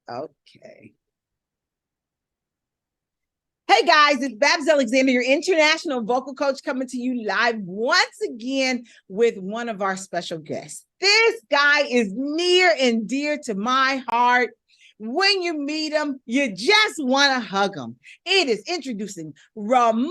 Okay. Hey guys, it's Babs Alexander, your international vocal coach, coming to you live once again with one of our special guests. This guy is near and dear to my heart. When you meet him, you just want to hug him. It is introducing Ramon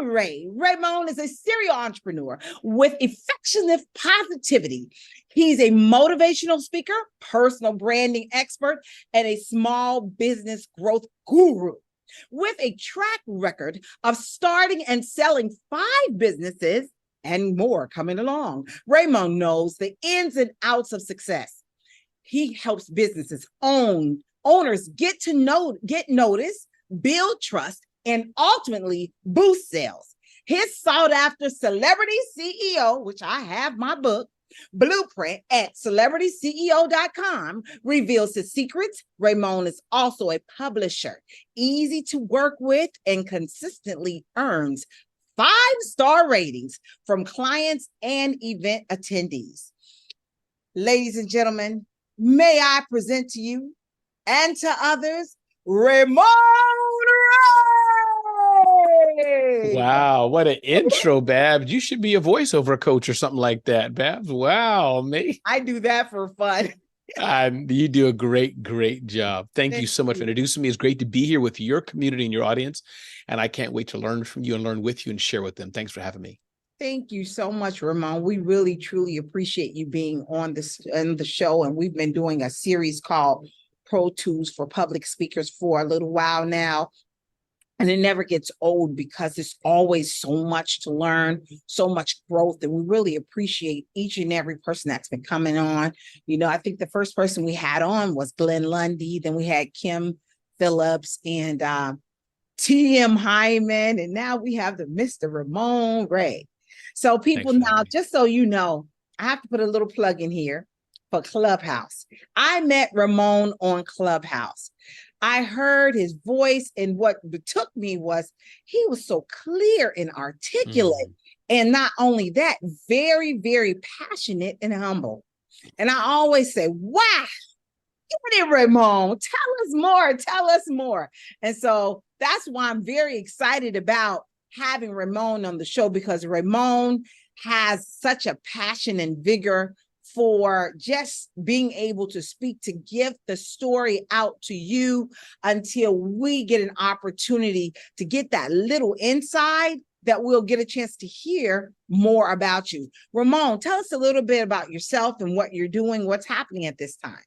Ray. Ramon is a serial entrepreneur with affectionate positivity. He's a motivational speaker, personal branding expert, and a small business growth guru. With a track record of starting and selling 5 businesses and more coming along, Ramon knows the ins and outs of success. He helps businesses owners get noticed, build trust, and ultimately boost sales. His sought after celebrity CEO, which I have my book, Blueprint at celebrityceo.com, reveals his secrets. Ramon is also a publisher, easy to work with, and consistently earns 5-star ratings from clients and event attendees. Ladies and gentlemen, may I present to you and to others, Ramon Ray. Wow, what an intro, Babs. You should be a voiceover coach or something like that, Babs. Wow, me. I do that for fun. You do a great job. Thank you so much for introducing me. It's great to be here with your community and your audience, and I can't wait to learn from you and learn with you and share with them. Thanks for having me. Thank you so much, Ramon. We really, truly appreciate you being on the show. And we've been doing a series called Pro Tools for Public Speakers for a little while now. And it never gets old because there's always so much to learn, so much growth. And we really appreciate each and every person that's been coming on. You know, I think the first person we had on was Glenn Lundy. Then we had Kim Phillips and T.M. Hyman. And now we have the Mr. Ramon Ray. So people, now, just so you know, I have to put a little plug in here for Clubhouse. I met Ramon on Clubhouse. I heard his voice, and what took me was he was so clear and articulate. And not only that, very, very passionate and humble. And I always say, wow, get it, Ramon. Tell us more. And so that's why I'm very excited about having Ramon on the show, because Ramon has such a passion and vigor for just being able to speak, to give the story out to you until we get an opportunity to get that little insight that we'll get a chance to hear more about you. Ramon, tell us a little bit about yourself and what you're doing, what's happening at this time.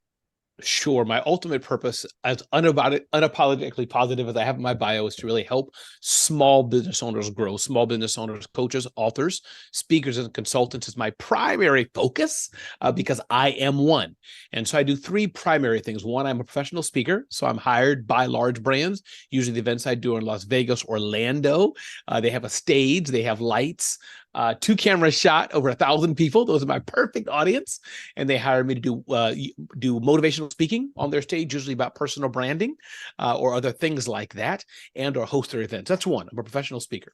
Sure. My ultimate purpose, as unapologetically positive as I have in my bio, is to really help small business owners grow. Small business owners, coaches, authors, speakers, and consultants is my primary focus because I am one. And so I do 3 primary things. One, I'm a professional speaker. So I'm hired by large brands, usually the events I do in Las Vegas, Orlando. They have a stage, they have lights, 2-camera shot, over 1,000 people. Those are my perfect audience. And they hire me to do motivational speaking on their stage, usually about personal branding or other things like that, and or host their events. That's one. I'm a professional speaker.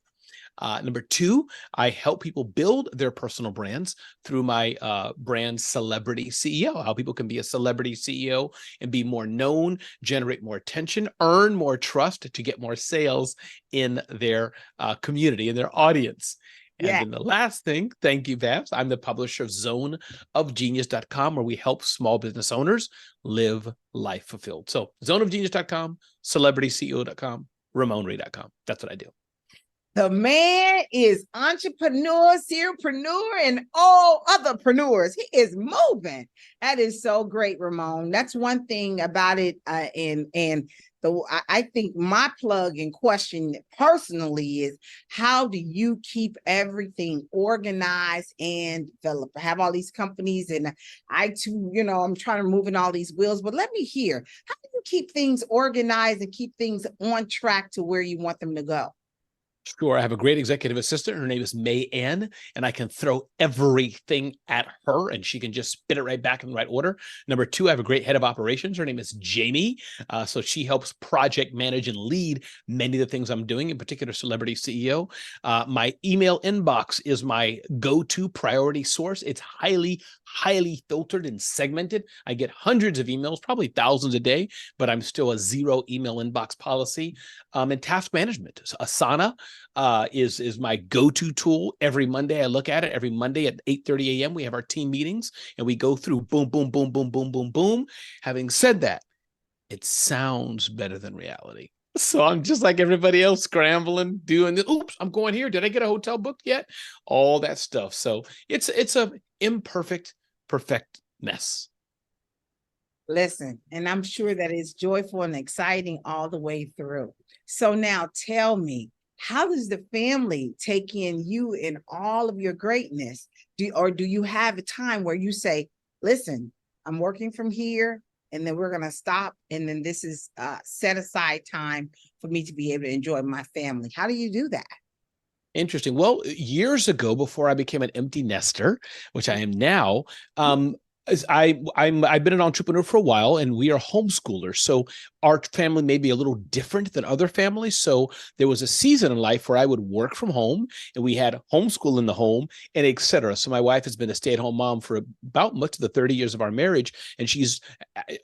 Number 2, I help people build their personal brands through my brand Celebrity CEO, how people can be a celebrity CEO and be more known, generate more attention, earn more trust to get more sales in their community, in their audience. And then the last thing, thank you, Babs, I'm the publisher of zoneofgenius.com, where we help small business owners live life fulfilled. So zoneofgenius.com, celebrityceo.com, ramonray.com. That's what I do. The man is entrepreneur, serialpreneur, and all other preneurs. He is moving. That is so great, Ramon. That's one thing about it. I think my plug in question personally is, how do you keep everything organized and develop? I have all these companies, and I too, I'm trying to move in all these wheels, but let me hear, how do you keep things organized and keep things on track to where you want them to go? Sure. I have a great executive assistant. Her name is May Ann, and I can throw everything at her and she can just spit it right back in the right order. Number 2, I have a great head of operations. Her name is Jamie. So she helps project manage and lead many of the things I'm doing, in particular Celebrity CEO. My email inbox is my go-to priority source. It's highly, highly filtered and segmented. I get hundreds of emails, probably thousands a day, but I'm still a zero email inbox policy. And task management. Asana is my go-to tool. Every Monday, I look at it. Every Monday at 8:30 a.m., we have our team meetings, and we go through boom, boom, boom, boom, boom, boom, boom. Having said that, it sounds better than reality. So I'm just like everybody else, scrambling, doing this. Oops, I'm going here. Did I get a hotel booked yet? All that stuff. So it's a imperfect, perfect mess. Listen, and I'm sure that it's joyful and exciting all the way through. So now tell me, how does the family take in you in all of your greatness? Do you have a time where you say, listen, I'm working from here, and then we're going to stop, and then this is set aside time for me to be able to enjoy my family? How do you do that? Interesting. Well, years ago, before I became an empty nester, which I am now, I've been an entrepreneur for a while, and we are homeschoolers. So our family may be a little different than other families. So there was a season in life where I would work from home, and we had homeschool in the home, and et cetera. So my wife has been a stay-at-home mom for about much of the 30 years of our marriage. And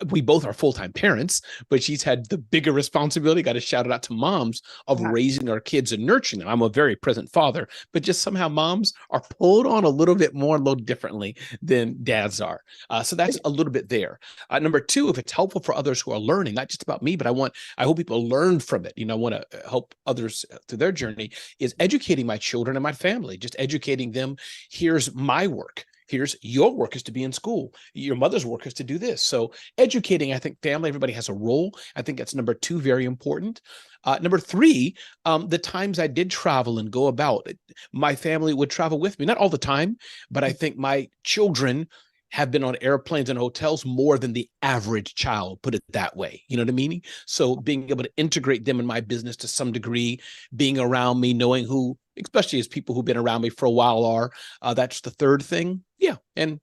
we both are full-time parents, but she's had the bigger responsibility. Got to shout it out to moms of raising our kids and nurturing them. I'm a very present father, but just somehow moms are pulled on a little bit more, a little differently than dads are. So that's a little bit there. Number two, if it's helpful for others who are learning, not just about me, but I hope people learn from it. I want to help others through their journey, is educating my children and my family, just educating them. Here's my work. Here's your work is to be in school. Your mother's work is to do this. So educating, I think family, everybody has a role. I think that's number two, very important. Number three, the times I did travel and go about, my family would travel with me, not all the time, but I think my children have been on airplanes and hotels more than the average child, put it that way. You know what I mean? So being able to integrate them in my business to some degree, being around me, knowing who, especially as people who've been around me for a while are, that's the third thing. Yeah. And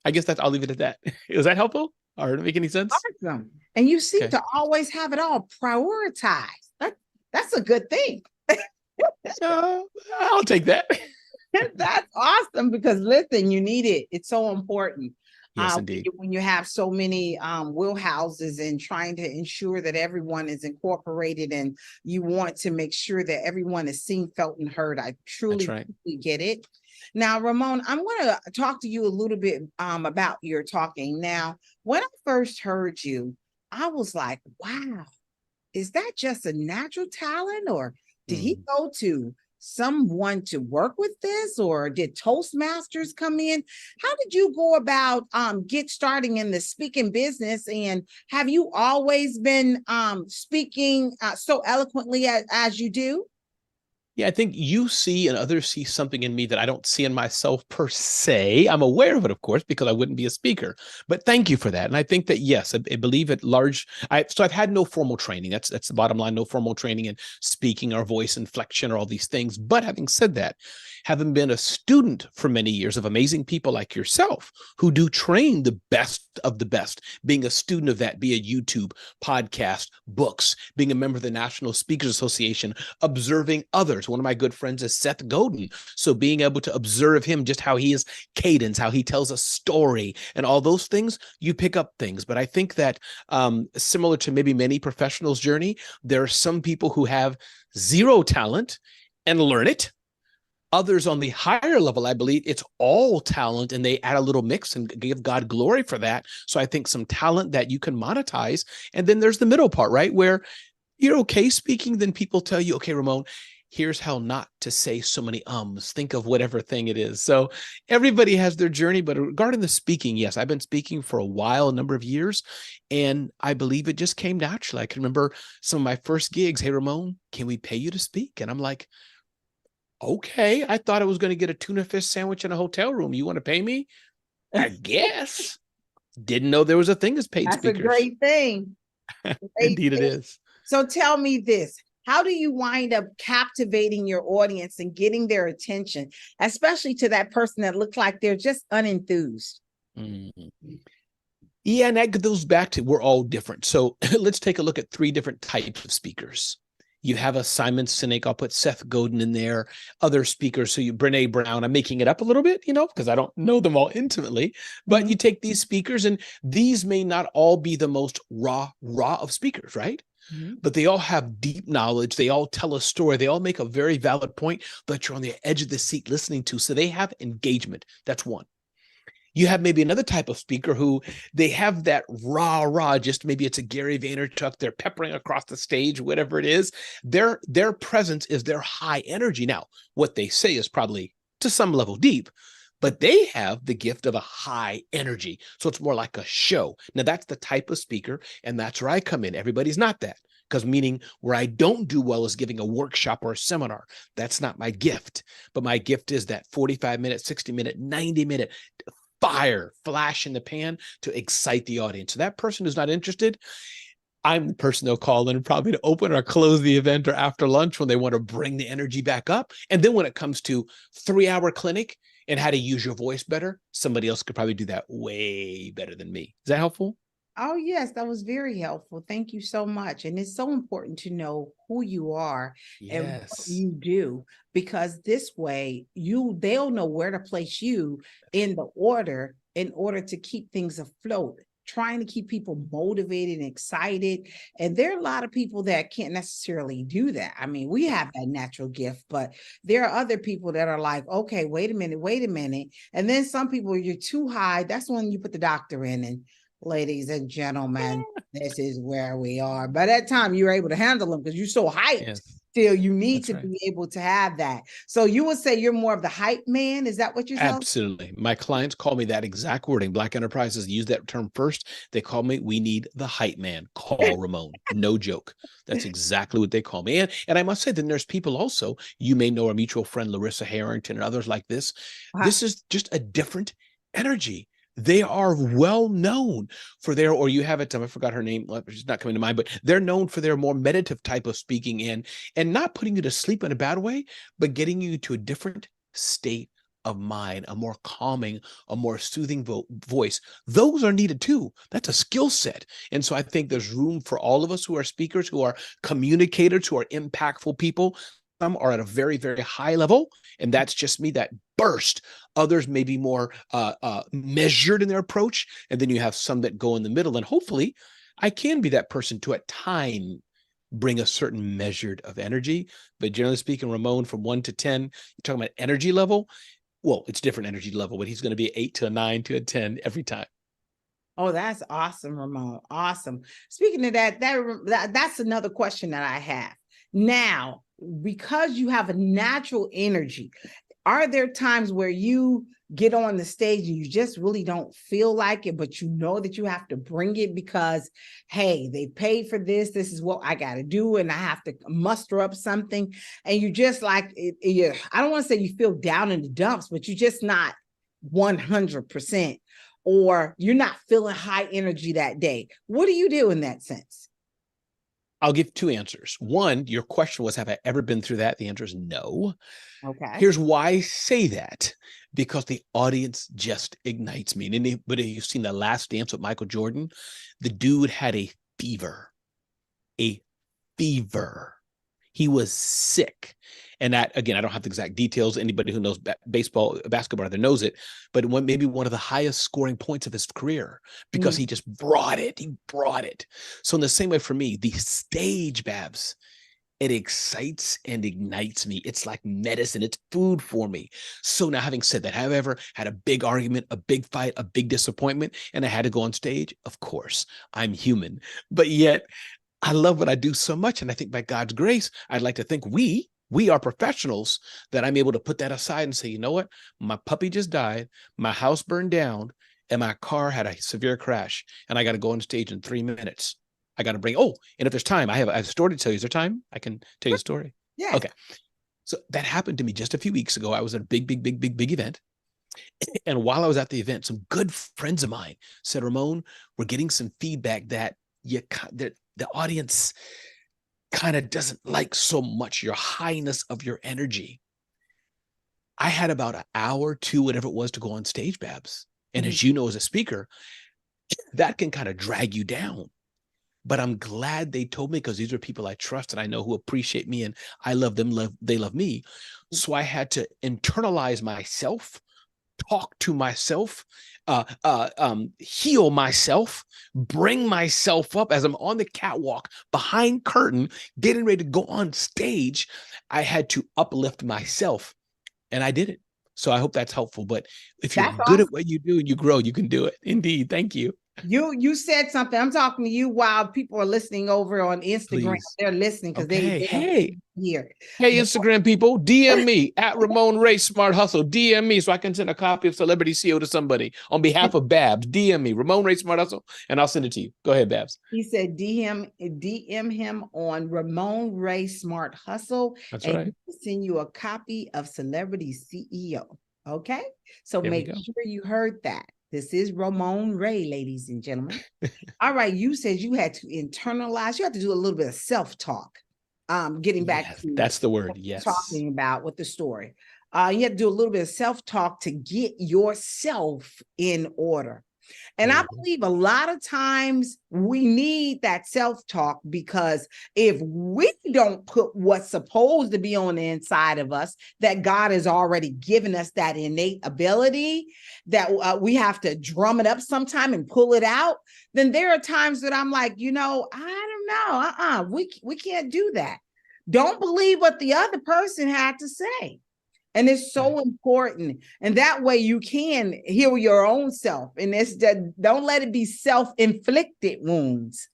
I guess I'll leave it at that. Is that helpful? Or did it make any sense? Awesome. And you seem to always have it all prioritized. That's a good thing. I'll take that. That's awesome, because listen, you need it. It's so important. Yes, indeed. When you have so many wheelhouses and trying to ensure that everyone is incorporated, and you want to make sure that everyone is seen, felt, and heard. I truly get it. Now, Ramon, I'm going to talk to you a little bit about your talking. Now, when I first heard you, I was like, wow, is that just a natural talent, or did he go to someone to work with this, or did Toastmasters come in? How did you go about get starting in the speaking business, and have you always been speaking so eloquently as you do? Yeah, I think you see and others see something in me that I don't see in myself per se. I'm aware of it, of course, because I wouldn't be a speaker. But thank you for that. And I think that, yes, I believe at large. So I've had no formal training. That's the bottom line. No formal training in speaking or voice inflection or all these things. But having said that, having been a student for many years of amazing people like yourself who do train the best of the best, being a student of that, be a YouTube, podcast, books, being a member of the National Speakers Association, observing others. One of my good friends is Seth Godin. So being able to observe him, just how he is cadence, how he tells a story and all those things, you pick up things. But I think that similar to maybe many professionals' journey, there are some people who have zero talent and learn it. Others on the higher level, I believe it's all talent, and they add a little mix and give God glory for that. So I think some talent that you can monetize. And then there's the middle part, right? Where you're okay speaking, then people tell you, okay, Ramon, here's how not to say so many ums. Think of whatever thing it is. So everybody has their journey. But regarding the speaking, yes, I've been speaking for a while, a number of years, and I believe it just came naturally. I can remember some of my first gigs. Hey, Ramon, can we pay you to speak? And I'm like, okay, I thought I was going to get a tuna fish sandwich in a hotel room. You want to pay me? I guess. Didn't know there was a thing as paid speakers. That's a great thing. Indeed, it is. So tell me this. How do you wind up captivating your audience and getting their attention, especially to that person that looks like they're just unenthused? Yeah, and that goes back to we're all different. So let's take a look at three different types of speakers. You have a Simon Sinek. I'll put Seth Godin in there, other speakers. So you, Brene Brown, I'm making it up a little bit, because I don't know them all intimately, but you take these speakers, and these may not all be the most raw of speakers, right? But they all have deep knowledge. They all tell a story. They all make a very valid point that you're on the edge of the seat listening to. So they have engagement. That's one. You have maybe another type of speaker who they have that rah, just maybe it's a Gary Vaynerchuk, they're peppering across the stage, whatever it is. Their presence is their high energy. Now, what they say is probably to some level deep, but they have the gift of a high energy. So it's more like a show. Now, that's the type of speaker, and that's where I come in. Everybody's not that. Because meaning where I don't do well is giving a workshop or a seminar. That's not my gift. But my gift is that 45-minute, 60-minute, 90-minute flash in the pan to excite the audience. So that person who's not interested, I'm the person they'll call in probably to open or close the event or after lunch when they want to bring the energy back up. And then when it comes to 3-hour clinic and how to use your voice better, somebody else could probably do that way better than me. Is that helpful? Oh, yes, that was very helpful. Thank you so much. And it's so important to know who you are and what you do, because this way they'll know where to place you in order to keep things afloat, trying to keep people motivated and excited. And there are a lot of people that can't necessarily do that. I mean, we have that natural gift, but there are other people that are like, okay, wait a minute. And then some people, you're too high. That's when you put the doctor in, and ladies and gentlemen, this is where we are. By that time, you're able to handle them because you're so hyped. Yes. Still, you need to be able to have that. So you would say you're more of the hype man. Is that what you're saying? Absolutely. My clients call me that exact wording. Black Enterprises use that term first. They call me, we need the hype man. Call Ramon. No joke. That's exactly what they call me. And I must say that there's people also, you may know our mutual friend, Larissa Harrington, and others like this. This is just a different energy. They are well known for their, or you have it, I forgot her name, she's not coming to mind, but they're known for their more meditative type of speaking and not putting you to sleep in a bad way, but getting you to a different state of mind, a more calming, a more soothing voice. Those are needed too. That's a skill set. And so I think there's room for all of us who are speakers, who are communicators, who are impactful people. Some are at a very, very high level, and that's just me, that burst. Others may be more measured in their approach, and then you have some that go in the middle, and hopefully I can be that person to at time bring a certain measured of energy. But generally speaking, Ramon, from 1 to 10, you're talking about energy level. Well, it's different energy level, but he's going to be 8 to a 9 to a 10 every time. Oh, that's awesome, Ramon. Awesome. Speaking of that's another question that I have. Now, because you have a natural energy, are there times where you get on the stage and you just really don't feel like it, but you know that you have to bring it because, hey, they paid for this. This is what I got to do. And I have to muster up something. And you just like, I don't want to say you feel down in the dumps, but you're just not 100%, or you're not feeling high energy that day. What do you do in that sense? I'll give two answers. One, your question was, have I ever been through that? The answer is no. Okay. Here's why I say that. Because the audience just ignites me. And anybody who's seen The Last Dance with Michael Jordan, the dude had a fever. A fever. He was sick. And that, again, I don't have the exact details. Anybody who knows basketball either knows it, but maybe one of the highest scoring points of his career, because he just brought it. He brought it. So in the same way for me, the stage, Babs, it excites and ignites me. It's like medicine. It's food for me. So now, having said that, have I ever had a big argument, a big fight, a big disappointment, and I had to go on stage? Of course, I'm human. But yet, I love what I do so much. And I think by God's grace, I'd like to think we are professionals, that I'm able to put that aside and say, you know what? My puppy just died. My house burned down, and my car had a severe crash, and I got to go on stage in 3 minutes. I got to bring, and if there's time, I have a story to tell you. Is there time? I can tell you a story. Yeah. Okay. So that happened to me just a few weeks ago. I was at a big event. And while I was at the event, some good friends of mine said, Ramon, we're getting some feedback that the audience kind of doesn't like so much your highness of your energy. I had about an hour, 2, whatever it was, to go on stage, Babs. And as you know, as a speaker, that can kind of drag you down. but I'm glad they told me because these are people I trust and I know who appreciate me and I love them, they love me. So I had to internalize myself, talk to myself, heal myself, bring myself up as I'm on the catwalk behind curtain, getting ready to go on stage. I had to uplift myself, and I did it. So I hope that's helpful. But if you're good at what you do and you grow, you can do it. Indeed. Thank you. You said something. I'm talking to you while people are listening over on Instagram. Please. They're listening because they here. Hey, Instagram people, DM me at Ramon Ray Smart Hustle. DM me so I can send a copy of Celebrity CEO to somebody on behalf of Babs. DM me, Ramon Ray Smart Hustle, and I'll send it to you. Go ahead, Babs. He said DM him on Ramon Ray Smart Hustle. That's and right. He'll send you a copy of Celebrity CEO. Okay, so make sure you heard that. This is Ramon Ray, ladies and gentlemen. All right, you said you had to internalize. You had to do a little bit of self-talk. Getting back to that's the word. Yes, talking about with the story. You had to do a little bit of self-talk to get yourself in order. And I believe a lot of times we need that self-talk, because if we don't put what's supposed to be on the inside of us, that God has already given us that innate ability, that we have to drum it up sometime and pull it out, then there are times that I'm like, I don't know, we can't do that. Don't believe what the other person had to say. And it's so important. And that way you can heal your own self. And it's that, don't let it be self-inflicted wounds.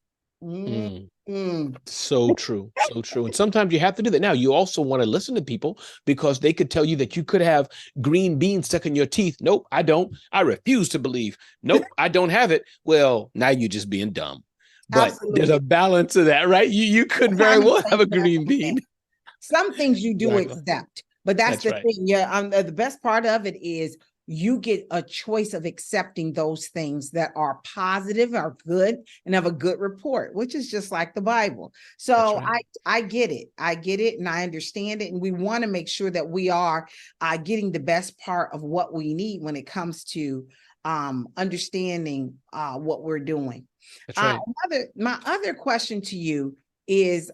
So true. So true. And sometimes you have to do that. Now, you also want to listen to people because they could tell you that you could have green beans stuck in your teeth. Nope, I don't. I refuse to believe. Nope, I don't have it. Well, now you're just being dumb. But there's a balance of that, right? You could very well have a green bean. Some things you do accept. But that's the thing. Yeah, the best part of it is you get a choice of accepting those things that are positive, are good, and have a good report, which is just like the Bible. So I get it. I get it, and I understand it. And we want to make sure that we are getting the best part of what we need when it comes to understanding what we're doing. That's right. My other question to you is,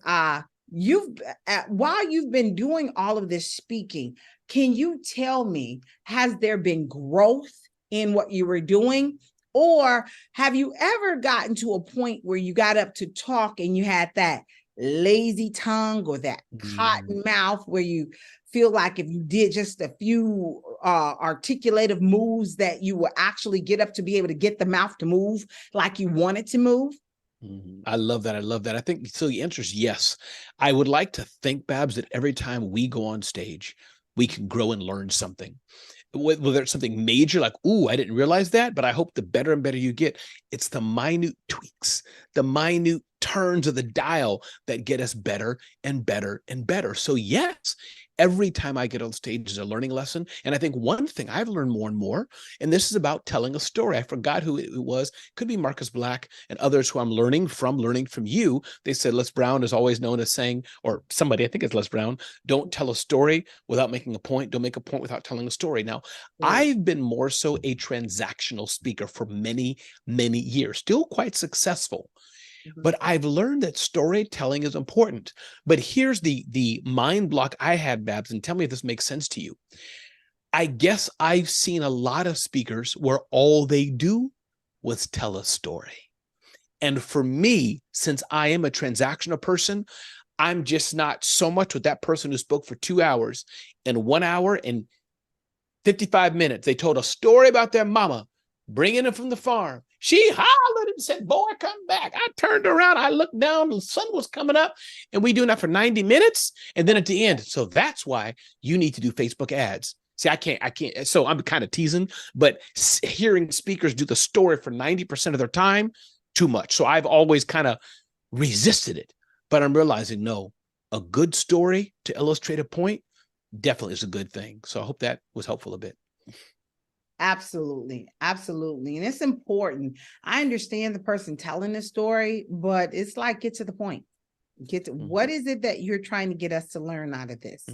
while you've been doing all of this speaking, can you tell me, has there been growth in what you were doing? Or have you ever gotten to a point where you got up to talk and you had that lazy tongue or that cotton mouth where you feel like if you did just a few articulative moves that you will actually get up to be able to get the mouth to move like you want it to move? I love that. I love that. I think so. The answer is yes. I would like to think, Babs, that every time we go on stage, we can grow and learn something. Whether it's something major, like, ooh, I didn't realize that, but I hope the better and better you get, it's the minute tweaks, the minute turns of the dial that get us better and better and better. So yes, every time I get on stage is a learning lesson. And I think one thing I've learned more and more, and this is about telling a story. I forgot who it was. Could be Marcus Black and others who I'm learning from you. They said Les Brown is always known as saying, or somebody, I think it's Les Brown, don't tell a story without making a point. Don't make a point without telling a story. Now, I've been more so a transactional speaker for many, many years, still quite successful. But I've learned that storytelling is important. But here's the mind block I had, Babs, and tell me if this makes sense to you. I guess I've seen a lot of speakers where all they do was tell a story. And for me, since I am a transactional person, I'm just not so much with that person who spoke for 2 hours. In 1 hour and 55 minutes, they told a story about their mama bringing them from the farm. She hollered and said, boy, come back. I turned around. I looked down. The sun was coming up. And we doing that for 90 minutes. And then at the end. So that's why you need to do Facebook ads. See, I can't. So I'm kind of teasing. But hearing speakers do the story for 90% of their time, too much. So I've always kind of resisted it. But I'm realizing, no, a good story to illustrate a point definitely is a good thing. So I hope that was helpful a bit. Absolutely. Absolutely. And it's important. I understand the person telling the story, but it's like, get to the point. What is it that you're trying to get us to learn out of this?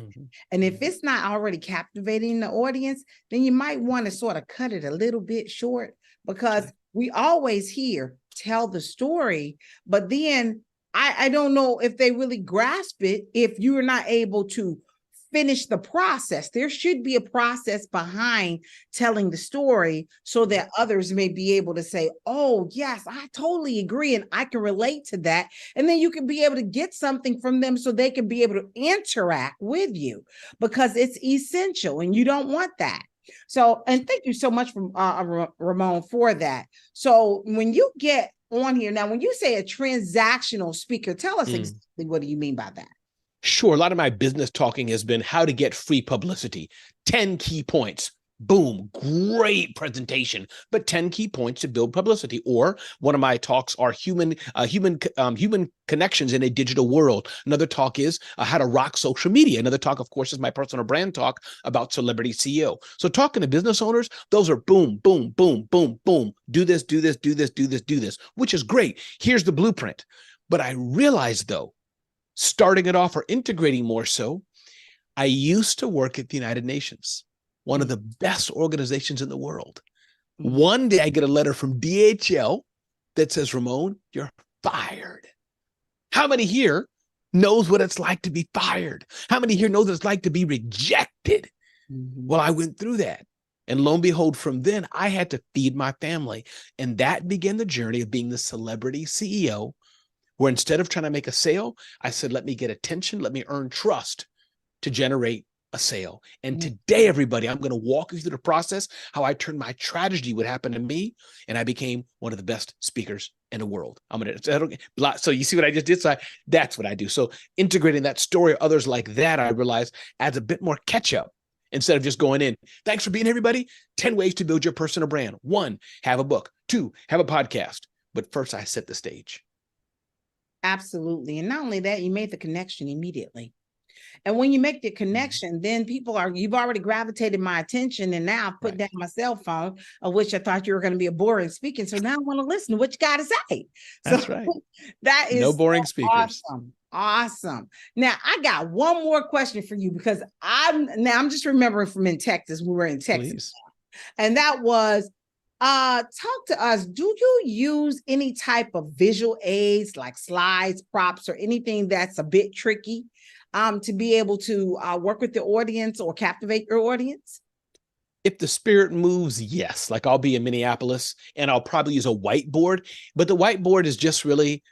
And if it's not already captivating the audience, then you might want to sort of cut it a little bit short, because we always hear, tell the story, but then I don't know if they really grasp it if you're not able to finish the process. There should be a process behind telling the story so that others may be able to say, oh, yes, I totally agree. And I can relate to that. And then you can be able to get something from them so they can be able to interact with you, because it's essential and you don't want that. So, and thank you so much, Ramon, for that. So when you get on here now, when you say a transactional speaker, tell us exactly what do you mean by that? Sure. A lot of my business talking has been how to get free publicity. 10 key points. Boom. Great presentation, but 10 key points to build publicity. Or one of my talks are human connections in a digital world. Another talk is how to rock social media. Another talk, of course, is my personal brand talk about celebrity CEO. So talking to business owners, those are boom, boom, boom, boom, boom. Do this, do this, do this, do this, do this, which is great. Here's the blueprint. But I realized, though, starting it off or integrating more so, I used to work at the United Nations, one of the best organizations in the world. One day I get a letter from DHL that says, Ramon, you're fired. How many here knows what it's like to be fired? How many here knows what it's like to be rejected? Well, I went through that. And lo and behold, from then I had to feed my family. And that began the journey of being the celebrity CEO, where instead of trying to make a sale, I said, let me get attention, let me earn trust to generate a sale. And today, everybody, I'm going to walk you through the process, how I turned my tragedy would happen to me, and I became one of the best speakers in the world. So you see what I just did? So that's what I do. So integrating that story, others like that, I realized adds a bit more catch up. Instead of just going in, thanks for being here, everybody. 10 ways to build your personal brand. 1, have a book. 2, have a podcast. But first, I set the stage. Absolutely. And not only that, you made the connection immediately. And when you make the connection, then you've already gravitated my attention. And now I've put down my cell phone, of which I thought you were going to be a boring speaker. So now I want to listen to what you got to say. That's right. That is no boring speakers. Awesome. Awesome. Now I got one more question for you, because I'm just remembering from in Texas, we were in Texas. And that was, talk to us. Do you use any type of visual aids like slides, props, or anything that's a bit tricky to be able to work with the audience or captivate your audience? If the spirit moves, yes. Like I'll be in Minneapolis and I'll probably use a whiteboard, but the whiteboard is just really,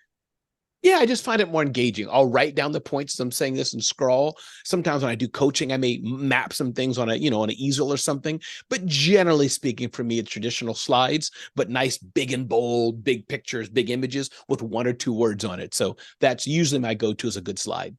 I just find it more engaging. I'll write down the points as I'm saying this and scroll. Sometimes when I do coaching, I may map some things on on an easel or something. But generally speaking, for me, it's traditional slides, but nice, big and bold, big pictures, big images with 1 or 2 words on it. So that's usually my go-to as a good slide.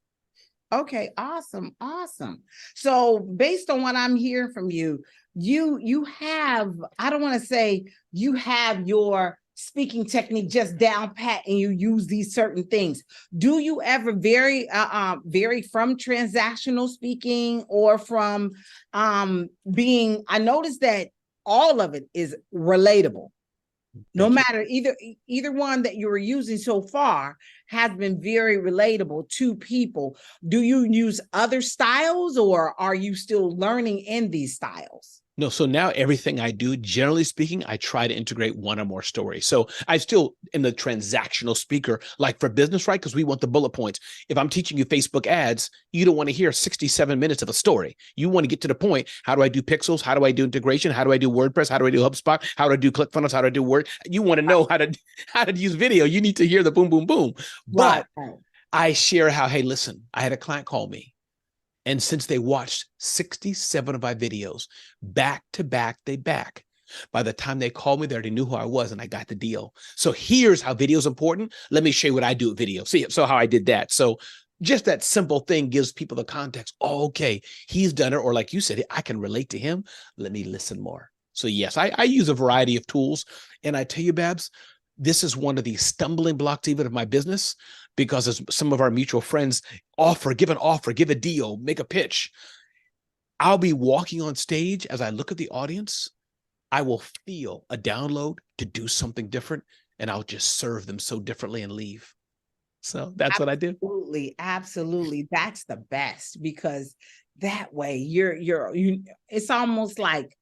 Okay, awesome, awesome. So based on what I'm hearing from you, you have, I don't want to say you have your speaking technique just down pat and you use these certain things. Do you ever vary from transactional speaking or from being, I noticed that all of it is relatable. No matter either one that you were using so far has been very relatable to people. Do you use other styles or are you still learning in these styles? No, so now everything I do, generally speaking, I try to integrate 1 or more stories. So I still in the transactional speaker, like for business, right? Because we want the bullet points. If I'm teaching you Facebook ads, you don't want to hear 67 minutes of a story. You want to get to the point. How do I do pixels? How do I do integration? How do I do WordPress? How do I do HubSpot? How do I do ClickFunnels? How do I do Word? You want to know how to use video. You need to hear the boom, boom, boom. But I share how, hey, listen, I had a client call me. And since they watched 67 of my videos back to back, by the time they called me, they already knew who I was and I got the deal. So here's how video is important. Let me show you what I do with video. See, so how I did that. So just that simple thing gives people the context. Oh, okay, he's done it. Or like you said, I can relate to him. Let me listen more. So yes, I use a variety of tools. And I tell you, Babs, this is one of the stumbling blocks even of my business, because as some of our mutual friends give a deal, make a pitch. I'll be walking on stage. As I look at the audience, I will feel a download to do something different, and I'll just serve them so differently and leave. So that's what I do. Absolutely. Absolutely. That's the best, because that way it's almost like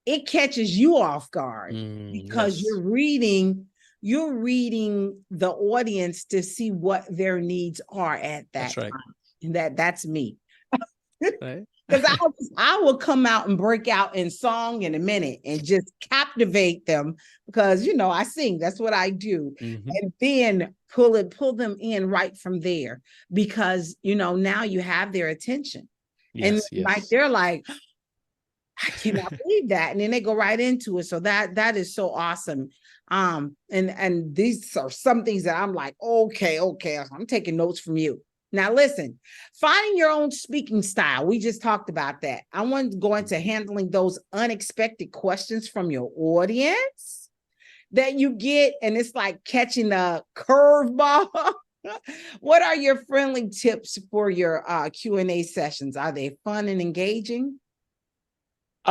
it catches you off guard because you're reading you're reading the audience to see what their needs are at that That's right. time. And that's me. Right. Because I will come out and break out in song in a minute and just captivate them because, you know, I sing. That's what I do. Mhm. And then pull them in right from there because, you know, now you have their attention. And Yes, like, yes. they're like, I cannot believe that. And then they go right into it. So that is so awesome. And these are some things that I'm like, okay, I'm taking notes from you. Now, listen, finding your own speaking style. We just talked about that. I want to go into handling those unexpected questions from your audience that you get. And it's like catching a curveball. What are your friendly tips for your Q&A sessions? Are they fun and engaging?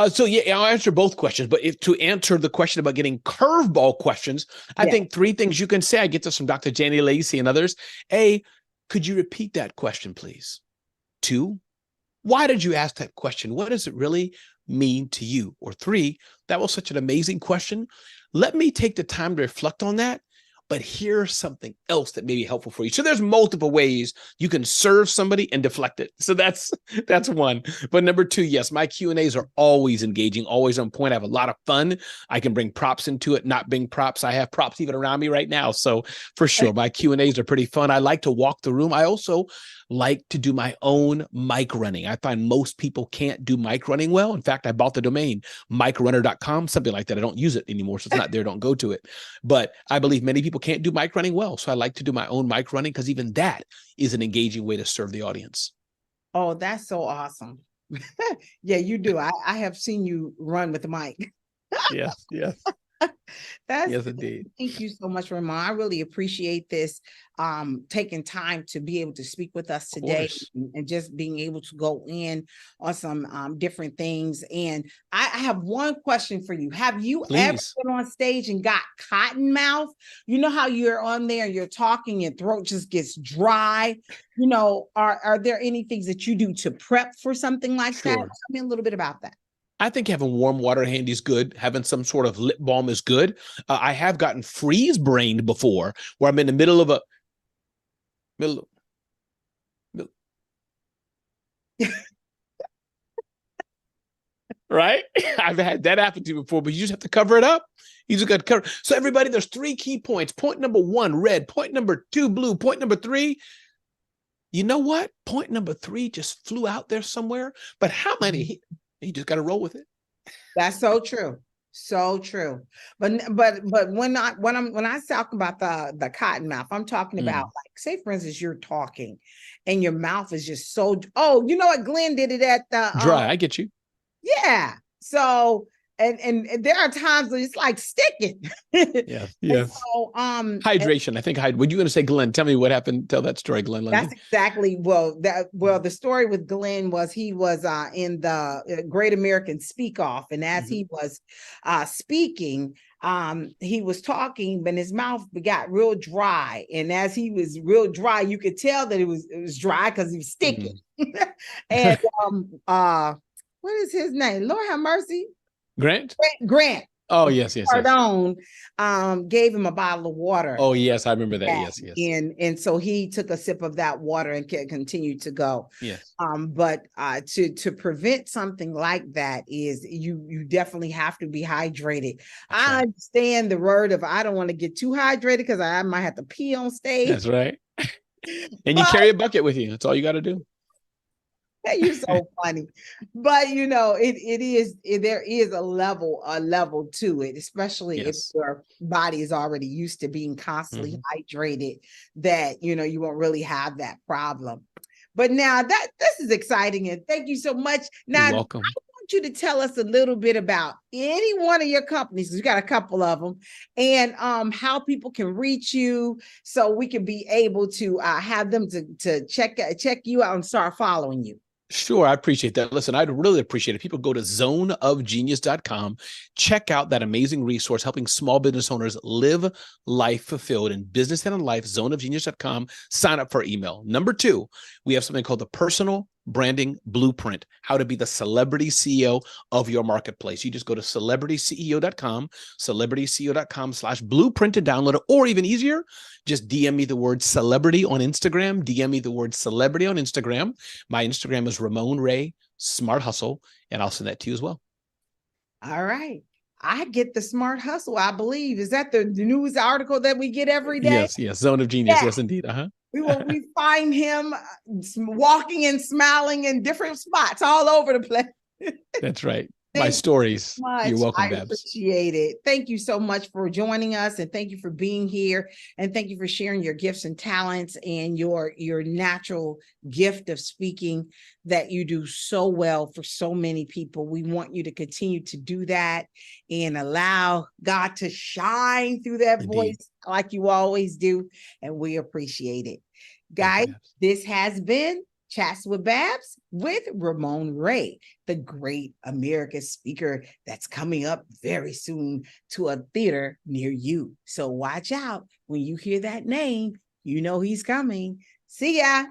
So yeah, I'll answer both questions, but to answer the question about getting curveball questions, I think 3 things you can say. I get this from Dr. Janie Lacey and others. A, could you repeat that question, please? 2, why did you ask that question? What does it really mean to you? Or 3, that was such an amazing question. Let me take the time to reflect on that. But here's something else that may be helpful for you. So there's multiple ways you can serve somebody and deflect it. So that's one. But number 2, yes, my Q&As are always engaging, always on point. I have a lot of fun. I can bring props into it, not bring props. I have props even around me right now. So for sure, my Q&As are pretty fun. I like to walk the room. I also like to do my own mic running. I find most people can't do mic running well. In fact, I bought the domain micrunner.com, something like that. I don't use it anymore, so it's not there. Don't go to it. But I believe many people can't do mic running well. So I like to do my own mic running because even that is an engaging way to serve the audience. Oh, that's so awesome. Yeah, you do. I have seen you run with the mic. Yes, yes. Yes, indeed. Thank you so much, Ramon. I really appreciate this, taking time to be able to speak with us today and just being able to go in on some different things. And I have one question for you. Have you ever been on stage and got cotton mouth? You know how you're on there and you're talking, your throat just gets dry. You know, are there any things that you do to prep for something like that? Tell me a little bit about that. I think having warm water handy is good. Having some sort of lip balm is good. I have gotten freeze-brained before where I'm in the middle of right? I've had that happen to me before, but you just have to cover it up. You just got to cover. So everybody, there's 3 key points. Point number 1, red. Point number 2, blue. Point number 3, you know what? Point number 3 just flew out there somewhere. But how many? You just got to roll with it. That's so true. So true. But when I talk about the cotton mouth, I'm talking about, like, say for instance, you're talking and your mouth is just so, oh, you know what? Glenn did it at the dry. I get you. Yeah. So and there are times when it's like sticking. Yeah. So, hydration. I think would you going to say, Glenn? Tell me what happened. Tell that story, Glenn. That's exactly the story with Glenn was he was in the Great American Speak Off, and as he was speaking, he was talking, but his mouth got real dry, and as he was real dry, you could tell that it was dry because he was sticking. And what is his name? Lord have mercy. Grant. Oh, yes. Pardon, gave him a bottle of water. Oh, yes, I remember that. Yes. And so he took a sip of that water and continued to go. Yes. But to prevent something like that is you definitely have to be hydrated. I understand the word of I don't want to get too hydrated because I might have to pee on stage. That's right. And you carry a bucket with you. That's all you got to do. You're so funny. But you know, there is a level to it, especially if your body is already used to being constantly hydrated, that you know you won't really have that problem. But now this is exciting, and thank you so much. Now, you're welcome. I want you to tell us a little bit about any one of your companies. You got a couple of them, and how people can reach you, so we can be able to have them to check you out and start following you. Sure, I appreciate that. Listen, I'd really appreciate it. People go to zoneofgenius.com, check out that amazing resource helping small business owners live life fulfilled in business and in life, zoneofgenius.com, sign up for email. Number 2, we have something called the Personal branding blueprint, how to be the celebrity CEO of your marketplace. You just go to celebrityceo.com/blueprint to download it, or even easier, just DM me the word celebrity on Instagram. DM me the word celebrity on Instagram. My Instagram is Ramon Ray Smart Hustle, and I'll send that to you as well. All right. I get the Smart Hustle, I believe. Is that the news article that we get every day? Yes. Zone of Genius. Yeah. Yes, indeed. We find him walking and smiling in different spots all over the place. That's right. My stories. You're welcome, I Babs. appreciate it. Thank you so much for joining us, and thank you for being here, and thank you for sharing your gifts and talents and your natural gift of speaking that you do so well for so many people. We want you to continue to do that and allow God to shine through that voice like you always do, and we appreciate it. Guys, this has been Chats with Babs with Ramon Ray, the great American speaker that's coming up very soon to a theater near you. So watch out when you hear that name, you know he's coming. See ya.